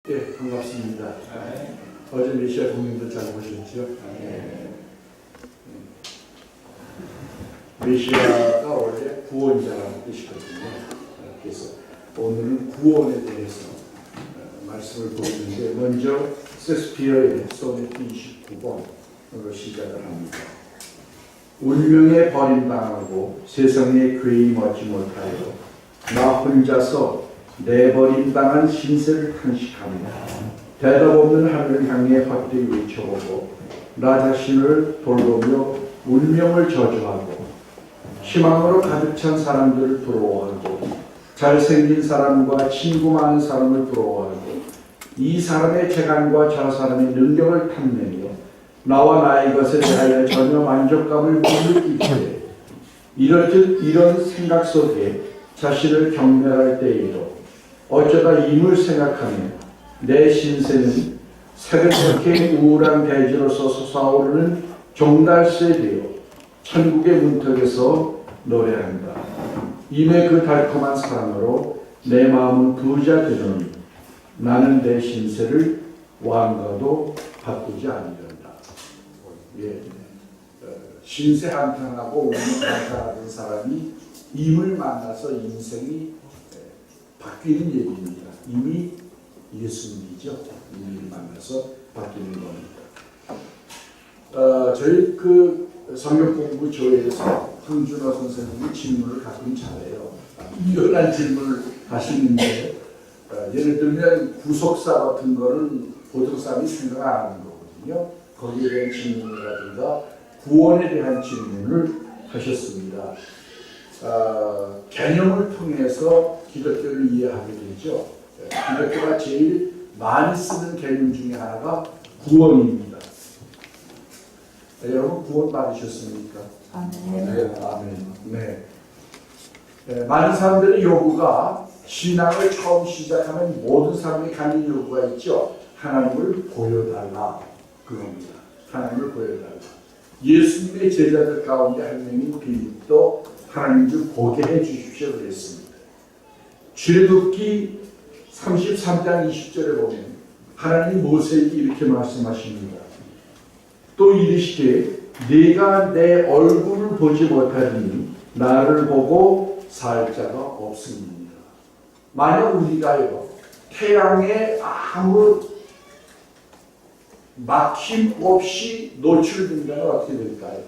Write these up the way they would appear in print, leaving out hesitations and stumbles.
예, 반갑습니다. 어제 메시아 공연도 잘 보셨죠? 메시아가 원래 구원자라는 뜻이거든요. 그래서 오늘은 구원에 대해서 말씀을 보는데 먼저 셰익스피어의 소네트 29번으로 시작을 합니다. 운명에 버림당하고 세상에 괴임 얻지 못하여 나 혼자서 내버림당한 신세를 탄식하며 대답 없는 하늘을 향해 헛되이 외쳐보고 나 자신을 돌보며 운명을 저주하고 희망으로 가득 찬 사람들을 부러워하고 잘생긴 사람과 친구 많은 사람을 부러워하고 이 사람의 재간과 저 사람의 능력을 탐내며 나와 나의 것에 대하여 전혀 만족감을 못 느낄 때 이런 생각 속에 자신을 경멸할 때에도 어쩌다 임을 생각하며 내 신세는 새벽녘에 우울한 대지로서 솟아오르는 종달새 되어 천국의 문턱에서 노래한다. 임의 그 달콤한 사랑으로 내 마음은 부자 되노니 나는 내 신세를 왕과도 바꾸지 아니한다. 예. 신세 한탄하고 운명 한탄하던 사람이 임을 만나서 인생이 바뀌는 얘기입니다. 이미 예수님이죠. 이미를 만나서 바뀌는 겁니다. 저희 성경 공부 조회에서 황준호 선생님이 질문을 가끔 잘해요. 유연한 질문을 하시는데 예를 들면 구속사 같은 거는 보통 사람이 생각 안 하는 거거든요. 거기에 대한 질문이라든가 구원에 대한 질문을 하셨습니다. 개념을 통해서 기독교를 이해하게 되죠. 기독교가 제일 많이 쓰는 개념 중에 하나가 구원입니다. 여러분 구원 받으셨습니까? 아멘. 네, 아멘. 네. 많은 사람들의 요구가 신앙을 처음 시작하면 모든 사람이 갖는 요구가 있죠. 하나님을 보여달라. 그겁니다. 하나님을 보여달라. 예수님의 제자들 가운데 한 명인 빌립도 하나님 좀 보게 해주십시오 그랬습니다. 출애굽기 33장 20절에 보면 하나님이 모세에게 이렇게 말씀하십니다. 또 이르시되 네가 내 얼굴을 보지 못하리니 나를 보고 살 자가 없습니다. 만약 우리가요 태양에 아무 막힘 없이 노출된다면 어떻게 될까요?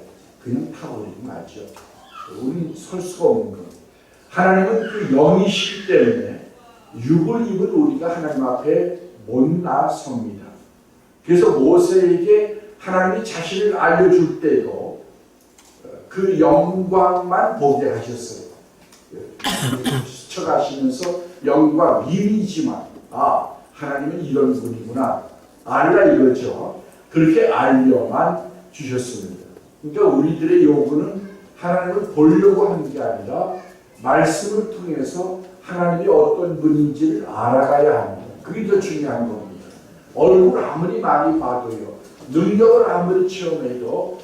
그냥 타버리고 말죠. 우리는 설 수가 없는 겁니다. 하나님은 그 영이시기 때문에 육을 입은 우리가 하나님 앞에 못 나섭니다. 그래서 모세에게 하나님이 자신을 알려줄 때도 그 영광만 보게 하셨어요. 스쳐가시면서 영광, 이미지만 하나님은 이런 분이구나 알라 이거죠. 그렇게 알려만 주셨습니다. 그러니까 우리들의 요구는 하나님을 보려고 하는 게 아니라 말씀을 통해서 하나님이 어떤 분인지를 알아가야 합니다. 그게 더 중요한 겁니다. 얼굴 아무리 많이 봐도요. 능력을 아무리 체험해도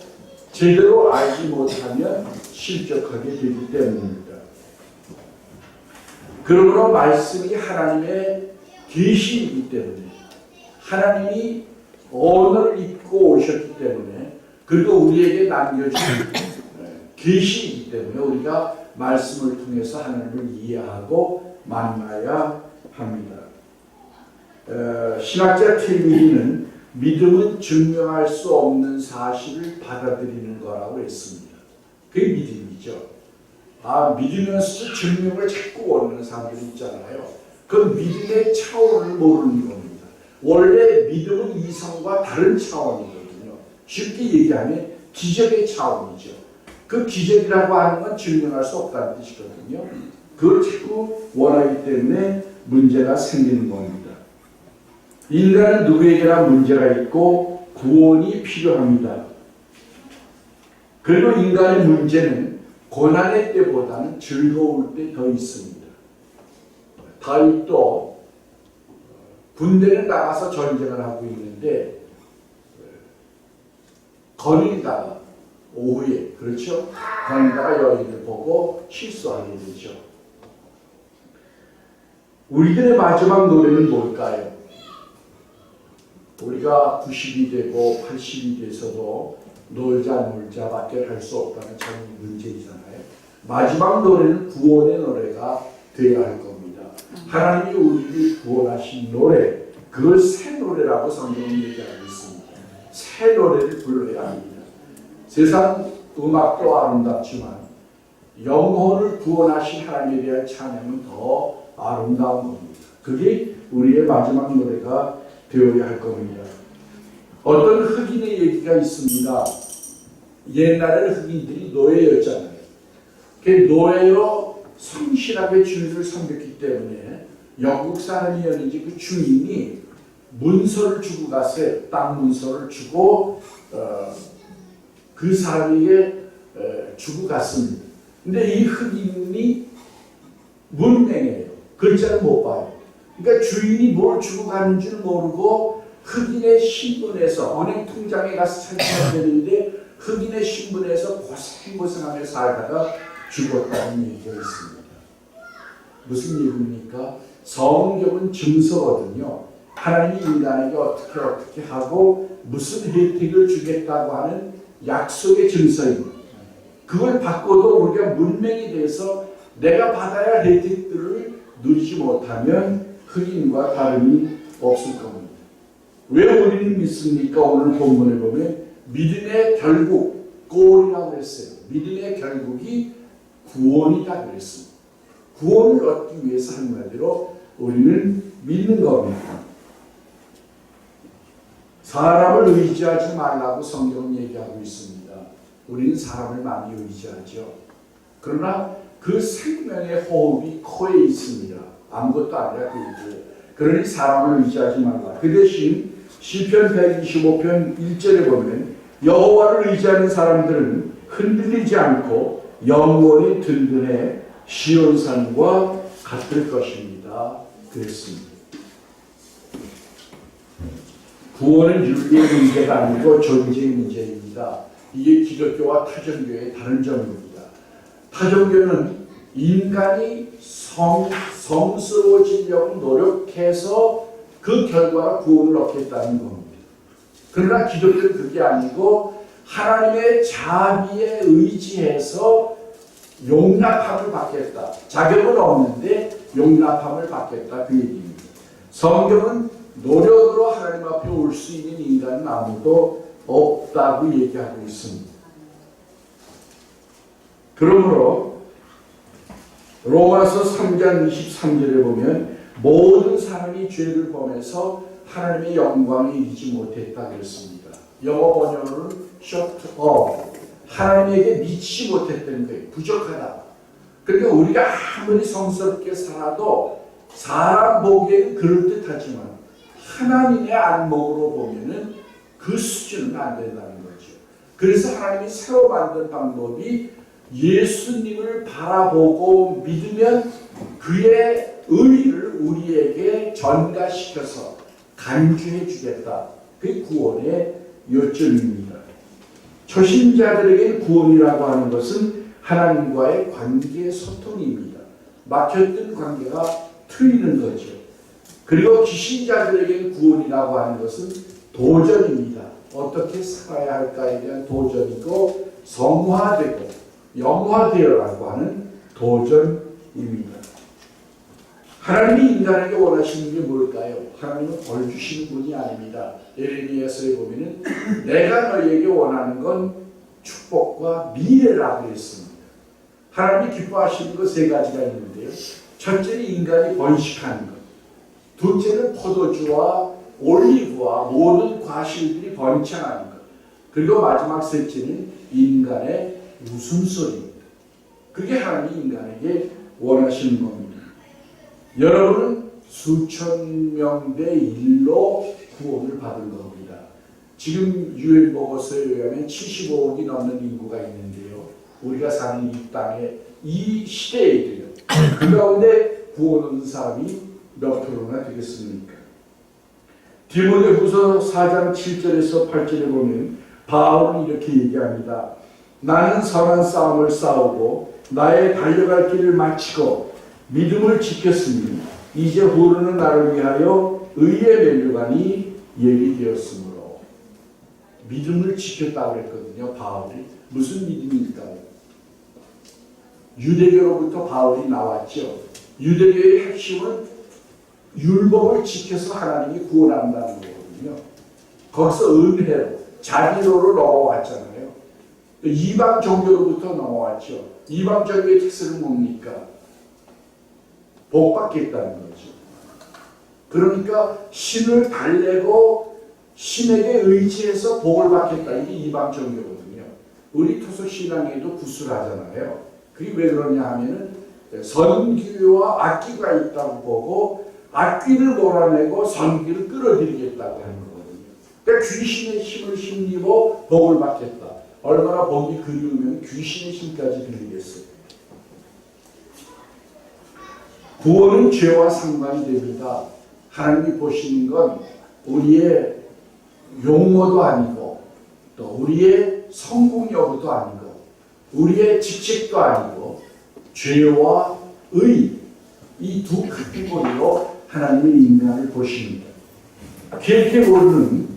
제대로 알지 못하면 실족하게 되기 때문입니다. 그러므로 말씀이 하나님의 계시이기 때문에 하나님이 언어를 입고 오셨기 때문에 그리고 우리에게 남겨준 계시이기 때문에 우리가 말씀을 통해서 하나님을 이해하고 만나야 합니다. 신학자 텔미리는 믿음은 증명할 수 없는 사실을 받아들이는 거라고 했습니다. 그게 믿음이죠. 믿으면서 증명을 자꾸 원하는 사람들이 있잖아요. 그 믿음의 차원을 모르는 겁니다. 원래 믿음은 이성과 다른 차원이거든요. 쉽게 얘기하면 기적의 차원이죠. 그 기적이라고 하는 건 증명할 수 없다는 뜻이거든요. 그걸 자꾸 원하기 때문에 문제가 생기는 겁니다. 인간은 누구에게나 문제가 있고 구원이 필요합니다. 그리고 인간의 문제는 고난의 때보다는 즐거울 때 더 있습니다. 다윗도 군대를 나가서 전쟁을 하고 있는데 거리다가 오후에 그렇죠? 거리다가 여인을 보고 실수하게 되죠. 우리들의 마지막 노래는 뭘까요? 우리가 90이 되고 80이 돼서도 놀자 밖에 할 수 없다는 참 문제이잖아요. 마지막 노래는 구원의 노래가 되어야 할 겁니다. 하나님이 우리를 구원하신 노래, 그걸 새 노래라고 성경은 얘기하고 있습니다. 새 노래를 불러야 합니다. 세상 음악도 아름답지만 영혼을 구원하신 하나님에 대한 찬양은 더 아름다운 겁니다. 그게 우리의 마지막 노래가 되어야 할 겁니다. 어떤 흑인의 얘기가 있습니다. 옛날에는 흑인들이 노예였잖아요. 그 노예로 성실하게 주인을 섬겼기 때문에 영국 사람이었는지 그 주인이 문서를 주고 갔어요. 땅 문서를 주고 그 사람에게 주고 갔습니다. 근데 이 흑인이 문맹이에요. 글자를 못 봐요. 그러니까 주인이 뭘 주고 갔는지를 모르고 흑인의 신분에서 은행 통장에 가서 찾아야 되는데 흑인의 신분에서 고생고생하며 살다가 죽었다는 얘기가 있습니다. 무슨 얘기입니까? 성경은 증서거든요. 하나님이 인간에게 어떻게 하고 무슨 혜택을 주겠다고 하는 약속의 증서입니다. 그걸 받고도 우리가 문맹이 돼서 내가 받아야 할 혜택들을 누리지 못하면 흑인과 다름이 없을 겁니다. 왜 우리는 믿습니까? 오늘 본문에 보면 믿음의 결국, 골이라고 했어요. 믿음의 결국이 구원이다 그랬습니다. 구원을 얻기 위해서 한마디로 우리는 믿는 겁니다. 사람을 의지하지 말라고 성경은 얘기하고 있습니다. 우리는 사람을 많이 의지하죠. 그러나 그 생명의 호흡이 코에 있습니다. 아무것도 아니라 그 얘기예요. 그러니 사람을 의지하지 말라. 그 대신 시편 125편 1절에 보면 여호와를 의지하는 사람들은 흔들리지 않고 영원히 든든해 시온산과 같을 것입니다. 그랬습니다. 구원은 윤리의 문제가 아니고 존재의 문제입니다. 이게 기독교와 타종교의 다른 점입니다. 타종교는 인간이 성스러워지려고 노력해서 그 결과로 구원을 얻겠다는 겁니다. 그러나 기독교는 그게 아니고 하나님의 자비에 의지해서 용납함을 받겠다. 자격은 없는데 용납함을 받겠다. 그 얘기입니다. 성경은 노력으로 하나님 앞에 올 수 있는 인간은 아무도 없다고 얘기하고 있습니다. 그러므로 로마서 3장 23절에 보면 모든 사람이 죄를 범해서 하나님의 영광에 이르지 못했다 그랬습니다. 영어 번역으로는 short of, 하나님에게 미치지 못했다는 거예요. 부족하다. 그러니까 우리가 아무리 성스럽게 살아도 사람 보기에는 그럴듯하지만 하나님의 안목으로 보면은 그 수준은 안 된다는 거죠. 그래서 하나님이 새로 만든 방법이 예수님을 바라보고 믿으면 그의 의를 우리에게 전가시켜서 간주해 주겠다. 그게 구원의 요점입니다. 초신자들에게 구원이라고 하는 것은 하나님과의 관계 소통입니다. 막혔던 관계가 트이는 거죠. 그리고 기신자들에게 구원이라고 하는 것은 도전입니다. 어떻게 살아야 할까에 대한 도전이고 성화되고 영화되어라고 하는 도전입니다. 하나님이 인간에게 원하시는 게 뭘까요? 하나님은 벌 주시는 분이 아닙니다. 예레미야서에 보면은 내가 너희에게 원하는 건 축복과 미래라고 했습니다. 하나님이 기뻐하시는 것 세 가지가 있는데요. 첫째는 인간이 번식하는 것. 둘째는 포도주와 올리브와 모든 과실들이 번창하는 것. 그리고 마지막 셋째는 인간의 웃음소리입니다. 그게 하나님이 인간에게 원하시는 겁니다. 여러분은 수천 명대 일로 구원을 받은 겁니다. 지금 UN 보고서에 의하면 75억이 넘는 인구가 있는데요. 우리가 사는 이 땅에 이 시대에도요. 그 가운데 구원 얻는 사람이 몇 프로나 되겠습니까? 디모데후서 4장 7절에서 8절에 보면 바울은 이렇게 얘기합니다. 나는 선한 싸움을 싸우고 나의 달려갈 길을 마치고 믿음을 지켰으니 이제 후로는 나를 위하여 의의 면류관이 얘기되었으므로 믿음을 지켰다고 했거든요. 바울이 무슨 믿음일까요? 유대교로부터 바울이 나왔죠. 유대교의 핵심은 율법을 지켜서 하나님이 구원한다는 거거든요. 거기서 은혜로 자비로로 넘어왔잖아요. 이방 종교로부터 넘어왔죠. 이방 종교의 특성은 뭡니까? 복 받겠다는 거죠. 그러니까 신을 달래고 신에게 의지해서 복을 받겠다. 이게 이방 종교거든요. 우리 토속 신앙에도 구술하잖아요. 그게 왜 그러냐 하면은 선기와 악기가 있다고 보고 악기를 몰아내고 선기를 끌어들이겠다고 하는 거거든요. 그러니까 귀신의 힘을 힘입어 복을 받겠다. 얼마나 복이 그리우면 귀신의 힘까지 빌리겠어요. 구원은 죄와 상관이 됩니다. 하나님이 보시는 건 우리의 용어도 아니고 또 우리의 성공 여부도 아니고 우리의 직책도 아니고 죄와 의 이 두 카테고리로 하나님이 인간을 보십니다. 길게 보는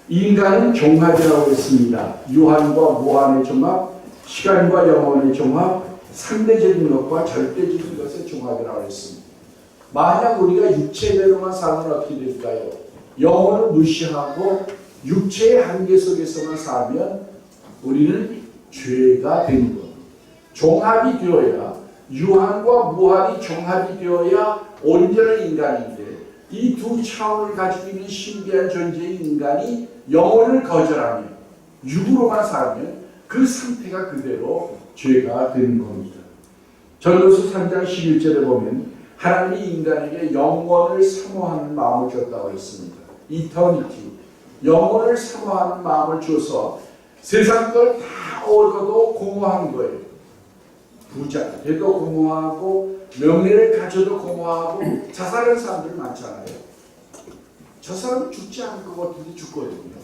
인간은 종합이라고 했습니다. 유한과 무한의 종합, 시간과 영혼의 종합, 상대적인 것과 절대적인 것의 종합이라고 했습니다. 만약 우리가 육체대로만 살면 어떻게 될까요? 영혼을 무시하고 육체의 한계 속에서만 살면 우리는 죄가 되는 겁니다. 종합이 되어야 유한과 무한이 종합이 되어야 온전한 인간인데 이 두 차원을 가지고 있는 신비한 존재의 인간이 영혼을 거절하며 육으로만 살면 그 상태가 그대로 죄가 되는 겁니다. 전도서 3장 11절에 보면 하나님이 인간에게 영원을 사모하는 마음을 줬다고 했습니다. 이터니티, 영혼을 사모하는 마음을 줘서 세상 걸 다 얻어도 공허한 거예요. 부자 돼도 공허하고 명예를 가져도 공허하고 자살하는 사람들이 많잖아요. 저 사람은 죽지 않을 것 같은데 죽거든요.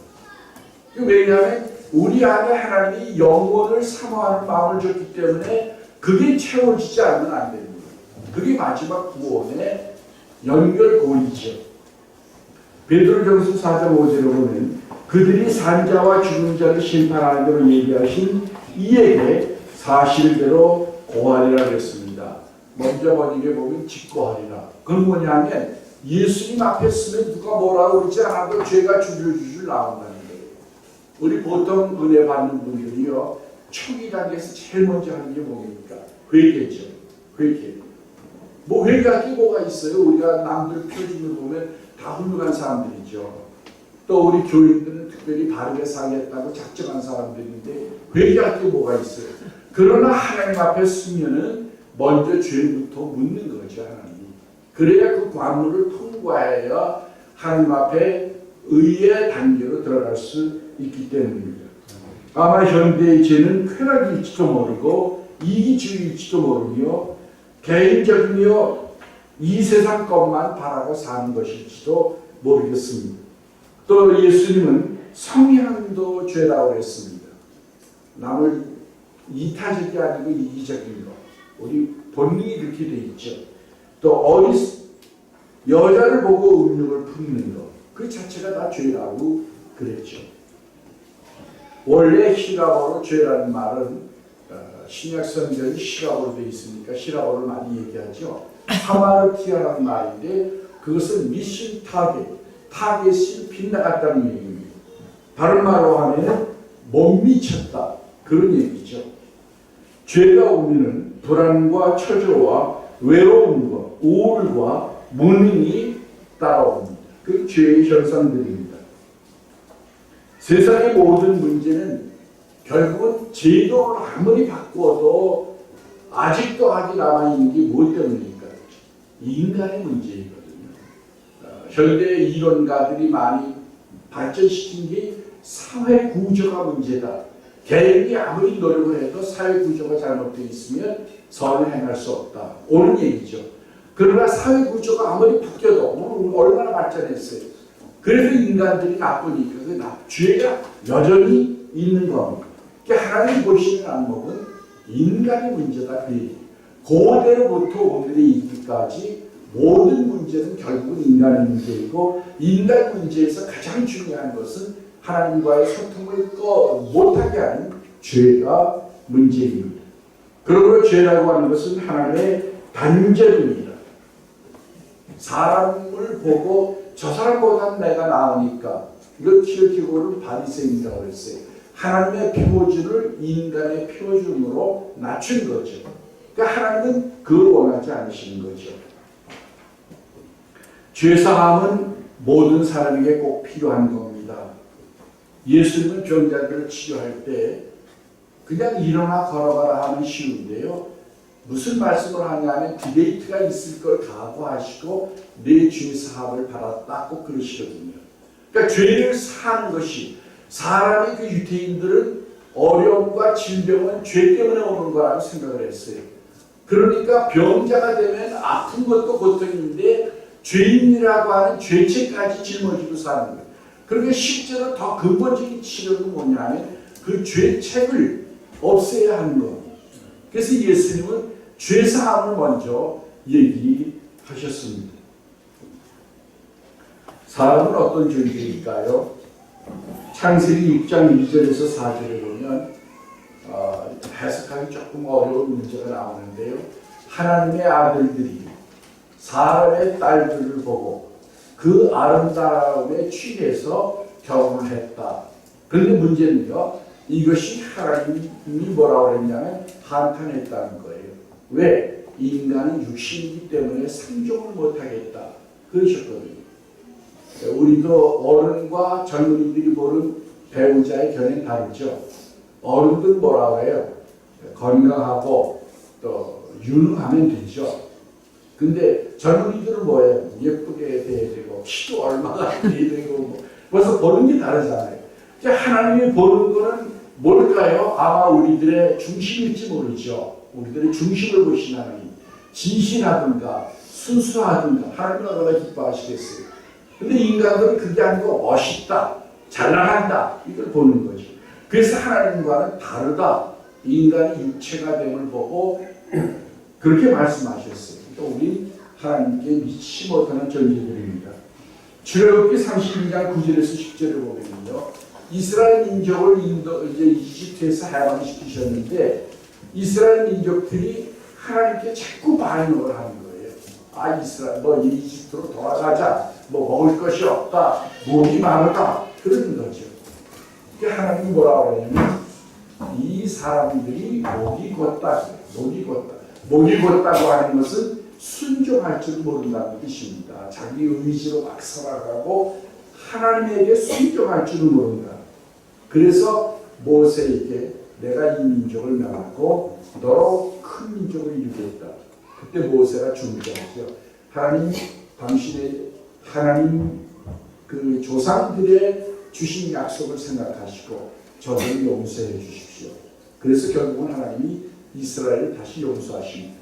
왜냐하면 우리 안에 하나님이 영혼을 사모하는 마음을 줬기 때문에 그게 채워지지 않으면 안 됩니다. 그게 마지막 구원의 연결고리죠. 베드로전서 4장 5절에 보면 그들이 산자와 죽은 자를 심판하기로 얘기하신 이에게 사실대로 고하리라 그랬습니다. 먼저 번역에 보면 직고하리라. 그건 뭐냐면 예수님 앞에 서면 누가 뭐라고 그러지 않아도 죄가 줄줄줄 나온다는 거예요. 우리 보통 은혜 받는 분들이요, 초기 단계에서 제일 먼저 하는 게 뭡니까? 회개죠. 회개. 뭐 회개할 게 뭐가 있어요? 우리가 남들 표준을 보면 다 훌륭한 사람들이죠. 또 우리 교인들은 특별히 바르게 살겠다고 작정한 사람들인데 회개할 게 뭐가 있어요? 그러나 하나님 앞에 서면은 먼저 죄부터 묻는 거죠, 하나님. 그래야 그 관문을 통과해야 하나님 앞에 의의 단계로 들어갈 수 있기 때문입니다. 아마 현대의 죄는 쾌락일지도 모르고 이기주의일지도 모르며 개인적이며 이 세상 것만 바라고 사는 것일지도 모르겠습니다. 또 예수님은 성향도 죄라고 했습니다. 남을 이타적이 아니고 이기적인 것. 우리 본능이 그렇게 돼 있죠. 또 여자를 보고 음욕을 품는 것. 그 자체가 다 죄라고 그랬죠. 원래 히라보로 죄라는 말은 신약 성경이 시라보로 되어 있으니까 시라보를 많이 얘기하죠. 하마르티아라는 말인데 그것은 미션 타겟이 빗나갔다는 얘기입니다. 다른 말로 하면 못 미쳤다. 그런 얘기죠. 죄가 오면은 불안과 처조와 외로움과 우울과 무능이 따라옵니다. 그 죄의 현상들입니다. 세상의 모든 문제는 결국은 제도를 아무리 바꾸어도 아직도 아직 남아있는 게 무엇 때문입니까? 인간의 문제이거든요. 현대 이론가들이 많이 발전시킨 게 사회 구조가 문제다. 개인이 아무리 노력을 해도 사회 구조가 잘못되어 있으면 선을 행할 수 없다. 옳은 얘기죠. 그러나 사회 구조가 아무리 바뀌어도 얼마나 발전했어요. 그래서 인간들이 나쁘니까 그 죄가 여전히 있는 겁니다. 하나님 보시는 안목은 인간의 문제다. 그대로부터 오늘에 이르기까지 모든 문제는 결국은 인간의 문제이고 인간 문제에서 가장 중요한 것은 하나님과의 소통을 못하게 하는 죄가 문제입니다. 그러므로 죄라고 하는 것은 하나님의 단절입니다. 사람을 보고 저 사람보다 내가 나으니까 이걸 키르케고르는 바리새인이라고 했어요. 하나님의 표준을 인간의 표준으로 낮춘 거죠. 그러니까 하나님은 그걸 원하지 않으시는 거죠. 죄사함은 모든 사람에게 꼭 필요한 겁니다. 예수님은 병자들을 치료할 때 그냥 일어나 걸어가라 하면 쉬운데요. 무슨 말씀을 하냐면 디베이트가 있을 걸 각오하시고 내 죄사함을 받았다 꼭 그러시거든요. 그러니까 죄를 사는 것이 사람이 그 유대인들은 어려움과 질병은 죄 때문에 오는 거라고 생각을 했어요. 그러니까 병자가 되면 아픈 것도 고통인데 죄인이라고 하는 죄책까지 짊어지고 사는 거예요. 그러니까 실제로 더 근본적인 치료는 뭐냐면 그 죄책을 없애야 하는 겁니다. 그래서 예수님은 죄사함을 먼저 얘기하셨습니다. 사람은 어떤 존재일까요? 창세기 6장 1절에서 4절에 보면 해석하기 조금 어려운 문제가 나오는데요. 하나님의 아들들이 사람의 딸들을 보고 그 아름다움에 취해서 결혼을 했다. 그런데 문제는요. 이것이 하나님이 뭐라고 했냐면 한탄했다는 거예요. 왜? 인간은 육신이기 때문에 상종을 못하겠다. 그러셨거든요. 우리도 어른과 젊은이들이 보는 배우자의 견해는 다르죠. 어른들은 뭐라고 해요? 건강하고 또 유능하면 되죠. 근데 젊은이들은 뭐예요? 예쁘게 돼야 되고 키도 얼마나 돼야 되고 뭐. 벌써 보는 게 다르잖아요. 하나님이 보는 거는 뭘까요? 아마 우리들의 중심일지 모르죠. 우리들의 중심을 보신 하나님. 진실하든가 순수하든가 하나님은 얼마나 기뻐하시겠어요. 근데 인간들은 그게 아니고 멋있다, 잘 나간다 이걸 보는 거죠. 그래서 하나님과는 다르다. 인간의 육체가 됨을 보고 그렇게 말씀하셨어요. 그러니까 우리 하나님께 미치지 못하는 존재들입니다. 출애굽기 32장 9절에서 10절을 보면요. 이스라엘 민족을 이집트에서 해방시키셨는데 이스라엘 민족들이 하나님께 자꾸 반역을 하는 거예요. 아 이스라엘 이집트로 돌아가자. 먹을 것이 없다. 목이 마르다. 그러는 거죠. 그러니까 하나님이 뭐라고 하냐면 이 사람들이 목이 곧다. 목이 곧다고 하는 것은 순종할 줄 모른다는 뜻입니다. 자기 의지로 막 살아가고 하나님에게 순종할 줄을 모른다. 그래서 모세에게 내가 이 민족을 명하고 너로 큰 민족을 이루겠다. 그때 모세가 중재하죠. 하나님 그 조상들의 주신 약속을 생각하시고 저를 용서해 주십시오. 그래서 결국은 하나님이 이스라엘을 다시 용서하십니다.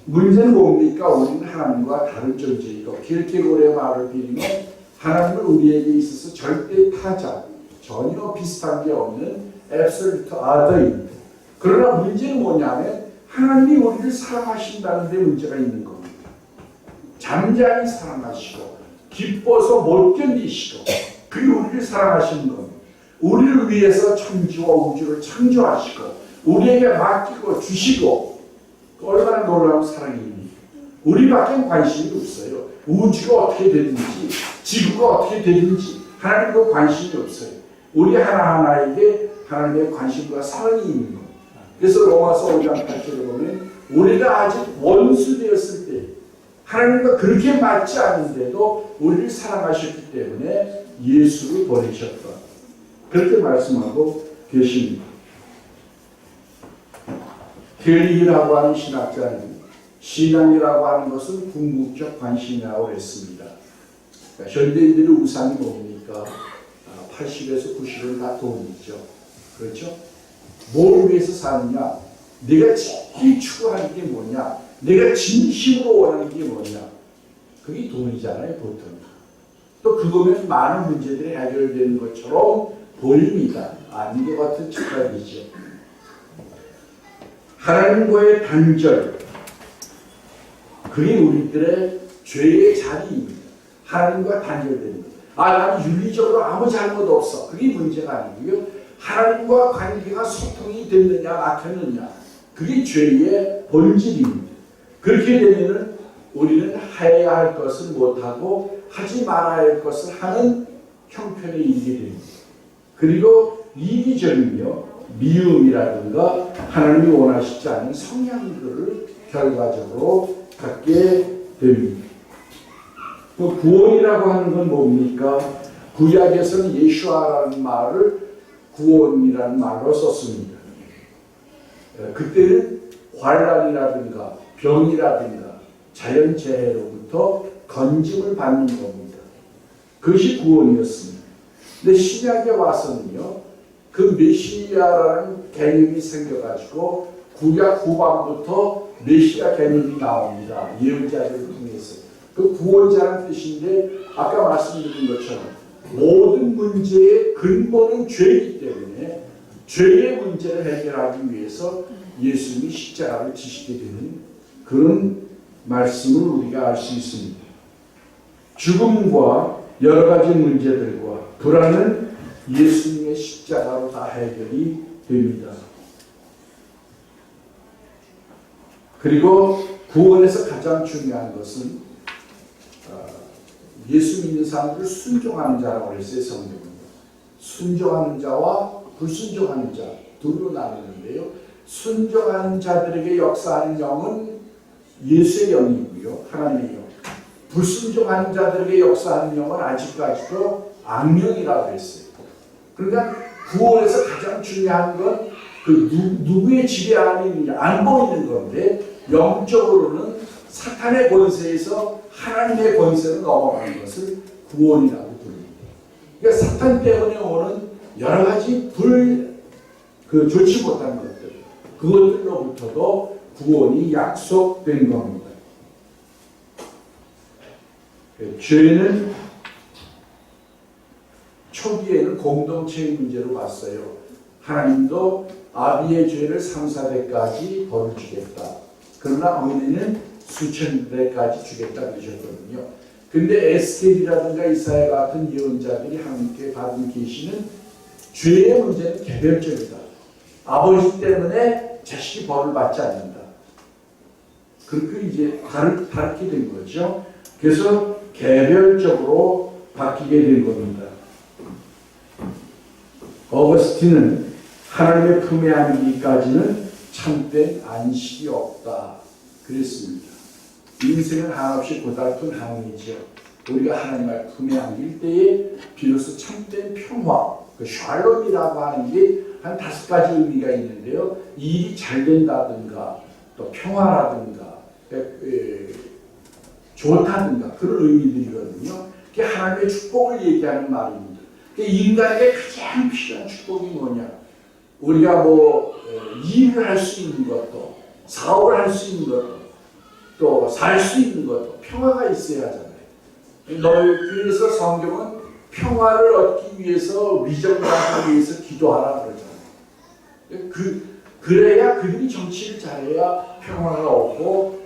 문제는 뭡니까? 우리는 하나님과 다른 존재이고 킬케고르의 말을 빌리면 하나님은 우리에게 있어서 절대 타자, 전혀 비슷한 게 없는 absolute other입니다. 그러나 문제는 뭐냐면 하나님이 우리를 사랑하신다는 데 문제가 있는 겁니다. 잠잠히 사랑하시고 기뻐서 못 견디시고 그게 우리를 사랑하시는 겁니다. 우리를 위해서 천지와 우주를 창조하시고 우리에게 맡기고 주시고 얼마나 놀라운 사랑입니까? 우리밖에 관심이 없어요. 우주가 어떻게 되든지 지구가 어떻게 되든지 하나님과 관심이 없어요. 우리 하나하나에게 하나님의 관심과 사랑이 있는 겁니다. 그래서 로마서 5장 8절에 보면 우리가 아직 원수 되었을 때 하나님과 그렇게 맞지 않은데도 우리를 사랑하셨기 때문에 예수를 보내셨다. 그렇게 말씀하고 계십니다. 켈리라고 하는 신학자는 신앙이라고 하는 것은 궁극적 관심이라고 했습니다. 그러니까 현대인들의 우상이 뭡니까? 80에서 90은 다 돈이죠. 그렇죠? 뭘 위해서 사느냐? 내가 제일 추구하는 게 뭐냐? 내가 진심으로 원하는 게 뭐냐? 그게 돈이잖아요, 보통. 또 그거면 많은 문제들이 해결되는 것처럼 보입니다. 아닌 것 같은 착각이죠. 하나님과의 단절, 그게 우리들의 죄의 자리입니다. 하나님과 단절되는 것. 나는 윤리적으로 아무 잘못 없어. 그게 문제가 아니고요. 하나님과 관계가 소통이 됐느냐 막혔느냐. 그게 죄의 본질입니다. 그렇게 되면은 우리는 해야 할 것을 못하고 하지 말아야 할 것을 하는 형편에 이르게 됩니다. 그리고 이기적이며 미움이라든가 하나님이 원하시지 않는 성향들을 결과적으로 갖게 됩니다. 구원이라고 하는 건 뭡니까? 구약에서는 예수아라는 말을 구원이라는 말로 썼습니다. 그때는 환난이라든가 병이라든가 자연재해로부터 건짐을 받는 겁니다. 그것이 구원이었습니다. 근데 신약에 와서는요, 그 메시아라는 개념이 생겨가지고 구약 후반부터 메시아 개념이 나옵니다. 예언자들을 통해서. 그 구원자라는 뜻인데 아까 말씀드린 것처럼 모든 문제의 근본은 죄이기 때문에 죄의 문제를 해결하기 위해서 예수님이 십자가를 지시게 되는 그런 말씀을 우리가 알 수 있습니다. 죽음과 여러 가지 문제들과 불안은 예수님의 십자가로 다 해결이 됩니다. 그리고 구원에서 가장 중요한 것은 예수 믿는 사람들을 순종하는 자라고 했어요. 성경은. 순종하는 자와 불순종하는 자 둘로 나누는데요. 순종하는 자들에게 역사하는 영은 예수의 영이고요. 하나님의 영. 불순종하는 자들에게 역사하는 영은 아직까지도 악령이라고 했어요. 그러니까 구원에서 가장 중요한 건 그 누구의 지배 안에 있느냐 안 보이는 건데 영적으로는 사탄의 권세에서 하나님의 권세로 넘어가는 것을 구원이라고 부릅니다. 그러니까 사탄 때문에 오는 여러 가지 좋지 못한 것들, 그것들로부터도 구원이 약속된 겁니다. 죄는 초기에는 공동체의 문제로 봤어요. 하나님도 아비의 죄를 3, 4대까지 벌을 주겠다. 그러나 어머니는 수천 대까지 주겠다 그러셨거든요. 근데 에스겔이라든가 이사야 같은 예언자들이 하나님께 받은 계시는 죄의 문제는 개별적이다. 아버지 때문에 자식이 벌을 받지 않는다. 그렇게 이제 다르게 된 거죠. 그래서 개별적으로 바뀌게 된 겁니다. 어거스틴은 하나님의 품에 안기까지는 참된 안식이 없다 그랬습니다. 인생은 한없이 고달픈 항이죠. 우리가 하나님의 품에 안길 때에 비로소 참된 평화, 그 샬롬이라고 하는 게 한 5가지 의미가 있는데요. 일이 잘 된다든가 또 평화라든가 좋다든가 그런 의미들이거든요. 그게 하나님의 축복을 얘기하는 말입니다. 인간에게 가장 필요한 축복이 뭐냐? 우리가 일을 할 수 있는 것도, 사업을 할 수 있는 것도, 또 살 수 있는 것도 평화가 있어야 하잖아요. 그래서 성경은 평화를 얻기 위해서 위정하기 위해서 기도하라 그러잖아요. 그래야 그들이 정치를 잘해야 평화가 오고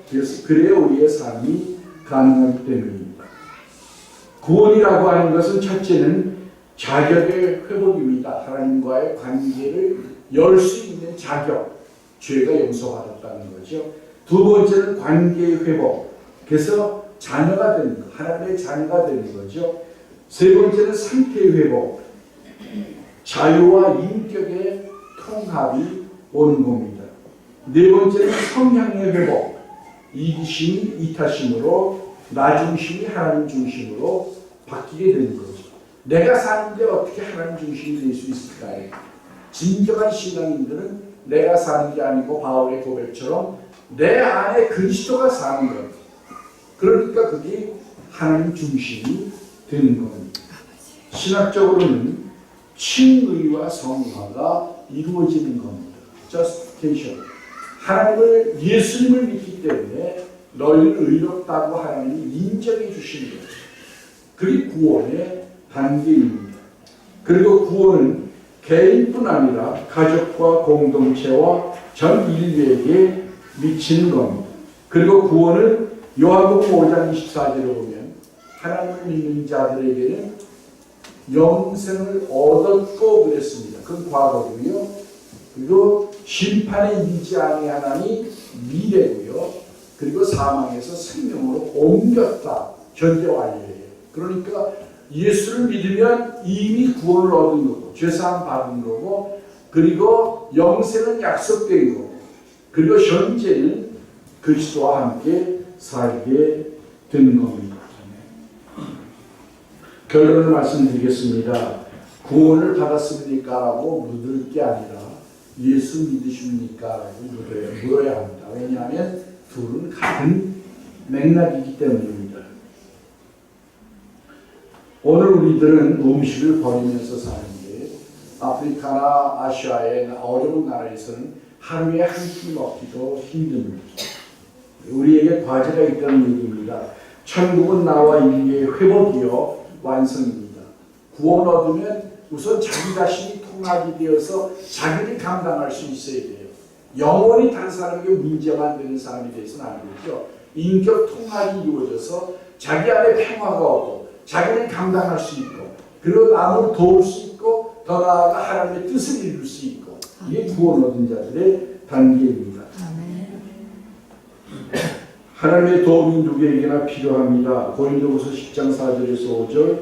그래야 우리의 삶이 가능하기 때문입니다. 구원이라고 하는 것은 첫째는 자격의 회복입니다. 하나님과의 관계를 열 수 있는 자격, 죄가 용서받았다는 거죠. 두 번째는 관계의 회복, 그래서 자녀가 되는 것, 하나님의 자녀가 되는 거죠. 세 번째는 상태의 회복, 자유와 인격의 통합이 오는 겁니다. 네 번째는 성향의 회복, 이기심이 이타심으로 나 중심이 하나님 중심으로 바뀌게 되는 거죠. 내가 사는데 어떻게 하나님 중심이 될 수 있을까요? 진정한 신앙인들은 내가 사는 게 아니고 바울의 고백처럼 내 안에 그리스도가 사는 거예요. 그러니까 그게 하나님 중심이 되는 겁니다. 신학적으로는 칭의와 성화가 이루어지는 겁니다. Justification. 하나님을, 예수님을 믿기 때문에 너희는 의롭다고 하나님이 인정해 주시는 거예요. 그게 구원의 단계입니다. 그리고 구원은 개인뿐 아니라 가족과 공동체와 전 인류에게 미치는 겁니다. 그리고 구원은 요한복음 5장 24절에 보면 하나님을 믿는 자들에게는 영생을 얻었고 그랬습니다. 그건 과거고요. 그리고 심판에 이르지 아니하나니 미래고요. 그리고 사망에서 생명으로 옮겼다. 현재 완료예요. 그러니까 예수를 믿으면 이미 구원을 얻은 거고 죄사함 받은 거고 그리고 영생은 약속된 거고 그리고 현재는 그리스도와 함께 살게 되는 겁니다. 결론을 말씀드리겠습니다. 구원을 받았습니까? 라고 묻을 게 아니라 예수 믿으십니까? 라고 물어야 합니다. 왜냐하면 둘은 같은 맥락이기 때문입니다. 오늘 우리들은 음식을 버리면서 사는데 아프리카나 아시아의 어려운 나라에서는 하루에 한 끼 먹기도 힘듭니다. 우리에게 과제가 있다는 얘기입니다. 천국은 나와 인류의 회복이요 완성입니다. 구원 얻으면 우선 자기 자신이 통합이 되어서 자기를 감당할 수 있어야 돼요. 영원히 다른 사람에게 문제만 되는 사람이 되어서는 안 되죠. 인격 통합이 이루어져서 자기 안에 평화가 오고 자기를 감당할 수 있고 그리고 남을 도울 수 있고 더 나아가 하나님의 뜻을 이룰 수 있고 이게 구원 얻은 자들의 단계입니다. 하나님의 도움이 누구에게나 필요합니다. 고린도후서 10장 4절에서 5절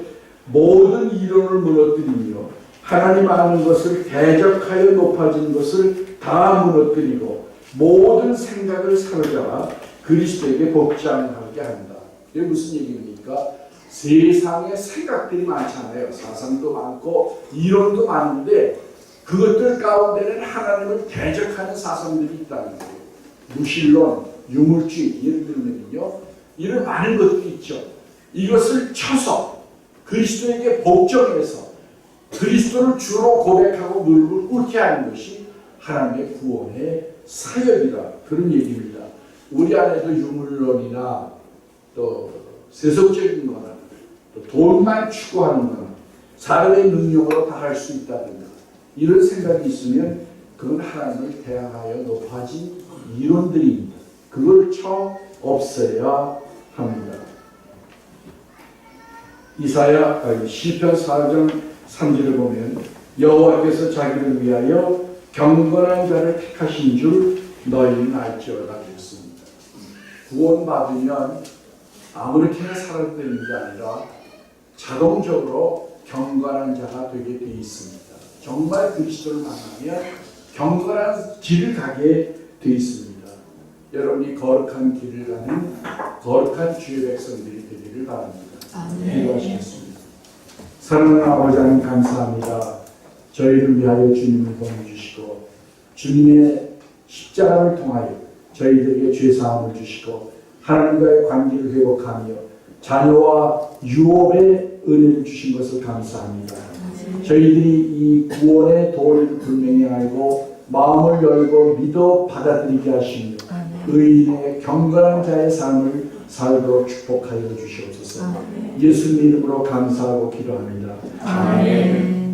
모든 이론을 무너뜨리며 하나님 아는 것을 대적하여 높아진 것을 다 무너뜨리고 모든 생각을 사로잡아 그리스도에게 복장하게 한다. 이게 무슨 얘기입니까? 세상에 생각들이 많잖아요. 사상도 많고 이론도 많은데 그것들 가운데는 하나님을 대적하는 사상들이 있다는 거예요. 무신론, 유물주의 예를 들면요. 이런 많은 것들이 있죠. 이것을 쳐서 그리스도에게 복종해서 그리스도를 주로 고백하고 무릎을 꿇게 하는 것이 하나님의 구원의 사역이다. 그런 얘기입니다. 우리 안에도 유물론이나 또 세속적인 거나 또 돈만 추구하는 거나 사람의 능력으로 다 할 수 있다든가 이런 생각이 있으면 그건 하나님을 대항하여 높아진 이론들입니다. 그걸 쳐 없애야 합니다. 시편 4장 3절을 보면 여호와께서 자기를 위하여 경건한 자를 택하신 줄 너희는 알지어다 그랬습니다. 구원받으면 아무렇게나 살아도 되는 게 아니라 자동적으로 경건한 자가 되게 되어 있습니다. 정말 그리스도를 만나면 경건한 길을 가게 되어 있습니다. 여러분이 거룩한 길을 가는 거룩한 주의 백성들이 되기를 바랍니다. 기도하시겠습니다. 사랑하는 아버지 하나님 감사합니다. 저희를 위하여 주님을 보내주시고 주님의 십자가를 통하여 저희들에게 죄사함을 주시고 하나님과의 관계를 회복하며 자녀와 유업의 은혜를 주신 것을 감사합니다. 저희들이 이 구원의 도리를 분명히 알고 마음을 열고 믿어 받아들이게 하시며 의인의 경건한 자의 삶을 살도록 축복하여 주시옵소서. 예수님 이름으로 감사하고 기도합니다. 아멘.